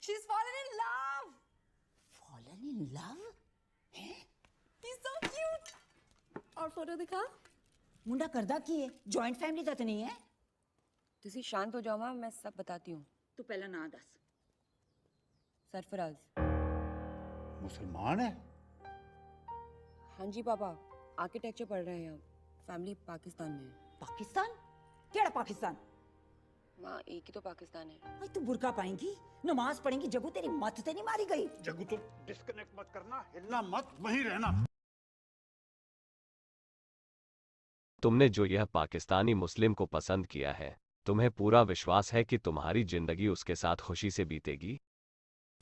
She's fallen in love. Fallen in love? He's so cute. और photo दिखा। मुंडा करदा की है? जॉइंट फैमिली तो नहीं है? तुसी शांत हो जाओ मां, मैं सब बताती हूँ। तू पहला ना दस। सरफराज। मुसलमान है? हाँ जी पापा, आर्किटेक्चर पढ़ रहे हैं अब। फैमिली पाकिस्तान में है। पाकिस्तान? केड़ा पाकिस्तान? माँ एक ही तो पाकिस्तान है। भाई तू बुर्का पाएंगी, नमाज पढ़ेंगी, जगू तेरी मत ते नहीं मारी गई? जग्गू तुम डिस्कनेक्ट मत करना, हिलना मत, वहीं रहना। तुमने जो यह पाकिस्तानी मुस्लिम को पसंद किया है, तुम्हें पूरा विश्वास है कि तुम्हारी जिंदगी उसके साथ खुशी से बीतेगी?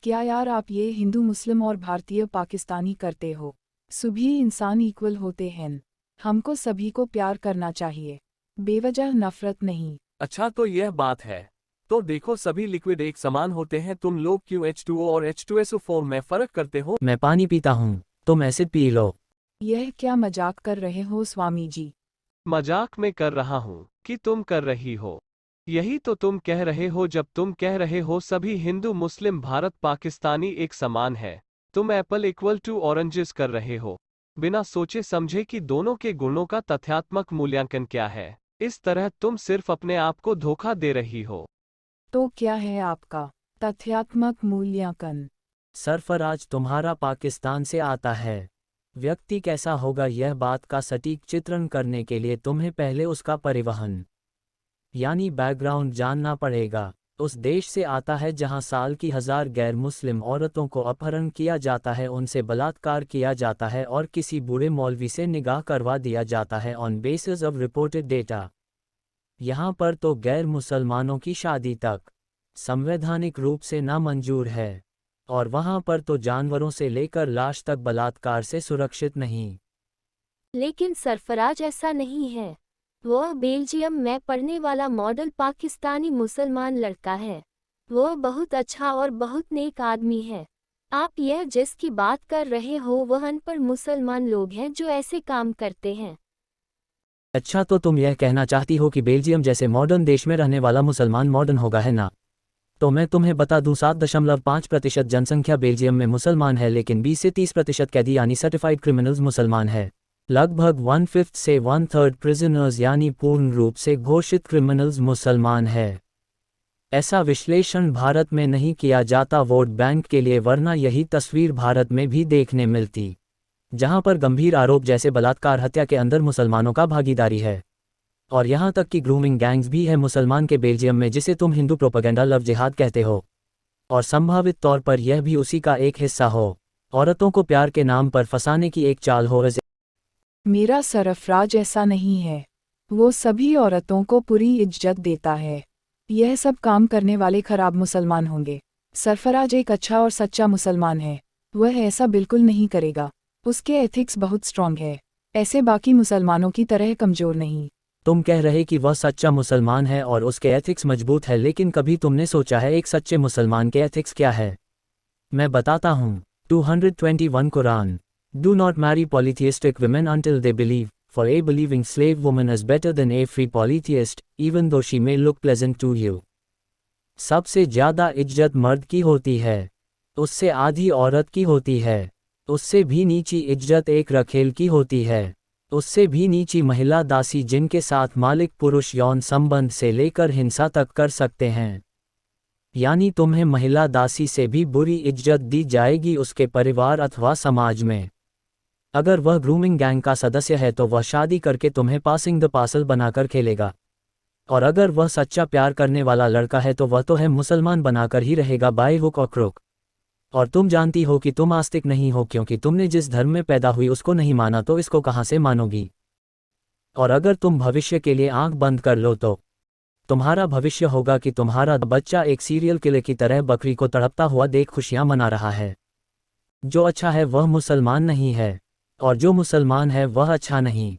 क्या यार आप ये हिंदू मुस्लिम और भारतीय पाकिस्तानी करते हो? सभी इंसान इक्वल होते हैं। हमको सभी को प्यार करना चाहिए, बेवजह नफरत नहीं। अच्छा तो यह बात है। तो देखो सभी लिक्विड एक समान होते हैं, तुम लोग क्यों H2O और H2SO4 में फर्क करते हो? मैं पानी पीता हूँ, तुम एसिड पी लो। यह क्या मजाक कर रहे हो स्वामी जी? मजाक में कर रहा हूँ कि तुम कर रही हो। यही तो तुम कह रहे हो जब तुम कह रहे हो सभी हिंदू मुस्लिम भारत पाकिस्तानी एक समान है। तुम एप्पल इक्वल टू ऑरेंजेस कर रहे हो, बिना सोचे समझे कि दोनों के गुणों का तथ्यात्मक मूल्यांकन क्या है। इस तरह तुम सिर्फ अपने आप को धोखा दे रही हो। तो क्या है आपका तथ्यात्मक मूल्यांकन? सरफराज तुम्हारा पाकिस्तान से आता है। व्यक्ति कैसा होगा यह बात का सटीक चित्रण करने के लिए तुम्हें पहले उसका परिवहन यानी बैकग्राउंड जानना पड़ेगा। उस देश से आता है जहां साल की 1000 गैर मुस्लिम औरतों को अपहरण किया जाता है, उनसे बलात्कार किया जाता है और किसी बूढ़े मौलवी से निगाह करवा दिया जाता है on basis of reported data. यहाँ पर तो गैर मुसलमानों की शादी तक संवैधानिक रूप से नामंजूर है, और वहाँ पर तो जानवरों से लेकर लाश तक बलात्कार से सुरक्षित नहीं। लेकिन सरफराज ऐसा नहीं है। वह बेल्जियम में पढ़ने वाला मॉडल पाकिस्तानी मुसलमान लड़का है। वह बहुत अच्छा और बहुत नेक आदमी है। आप यह जिसकी बात कर रहे हो वह अनपढ़ मुसलमान लोग हैं जो ऐसे काम करते हैं। अच्छा तो तुम यह कहना चाहती हो कि बेल्जियम जैसे मॉडर्न देश में रहने वाला मुसलमान मॉडर्न होगा, है ना? तो मैं तुम्हें बता दूं 7.5% जनसंख्या बेल्जियम में मुसलमान है, लेकिन 20 से 30% कैदी यानी सर्टिफाइड क्रिमिनल्स मुसलमान है। लगभग 1/5 से 1/3 प्रिजनर्स यानी पूर्ण रूप से घोषित क्रिमिनल्स मुसलमान है। ऐसा विश्लेषण भारत में नहीं किया जाता वोट बैंक के लिए, वरना यही तस्वीर भारत में भी देखने मिलती, जहां पर गंभीर आरोप जैसे बलात्कार हत्या के अंदर मुसलमानों का भागीदारी है। और यहाँ तक कि ग्रूमिंग गैंग्स भी है मुसलमान के बेल्जियम में, जिसे तुम हिंदू प्रोपेगेंडा लव जिहाद कहते हो, और संभावित तौर पर यह भी उसी का एक हिस्सा हो। औरतों को प्यार के नाम पर फंसाने की एक चाल हो। मेरा सरफराज ऐसा नहीं है। वो सभी औरतों को पूरी इज्जत देता है। यह सब काम करने वाले खराब मुसलमान होंगे। सरफराज एक अच्छा और सच्चा मुसलमान है। वह ऐसा बिल्कुल नहीं करेगा। उसके एथिक्स बहुत स्ट्रॉन्ग है, ऐसे बाकी मुसलमानों की तरह कमजोर नहीं। तुम कह रहे कि वह सच्चा मुसलमान है और उसके एथिक्स मजबूत है, लेकिन कभी तुमने सोचा है एक सच्चे मुसलमान के एथिक्स क्या है? मैं बताता हूँ। 221 Quran. Do not marry polytheistic women until they believe, for a believing slave woman is better than a free polytheist, even though she may look pleasant to you. सबसे ज़्यादा इज्जत मर्द की होती है, उससे आधी औरत की होती है, उससे भी नीची इज्जत एक रखेल की होती है, उससे भी नीची महिला दासी जिनके साथ मालिक पुरुष यौन संबंध से लेकर हिंसा तक कर सकते हैं। यानी तुम्हें महिला दासी से भी बुरी इज्जत दी जाएगी उसके परिवार अथवा समाज में। अगर वह ग्रूमिंग गैंग का सदस्य है तो वह शादी करके तुम्हें पासिंग द पार्सल बनाकर खेलेगा, और अगर वह सच्चा प्यार करने वाला लड़का है तो वह तो है मुसलमान बनाकर ही रहेगा बाय हुक और क्रुक। और तुम जानती हो कि तुम आस्तिक नहीं हो, क्योंकि तुमने जिस धर्म में पैदा हुई उसको नहीं माना, तो इसको कहाँ से मानोगी? और अगर तुम भविष्य के लिए आंख बंद कर लो तो तुम्हारा भविष्य होगा कि तुम्हारा बच्चा एक सीरियल किलर की तरह बकरी को तड़पता हुआ देख खुशियां मना रहा है। जो अच्छा है वह मुसलमान नहीं है, और जो मुसलमान है वह अच्छा नहीं।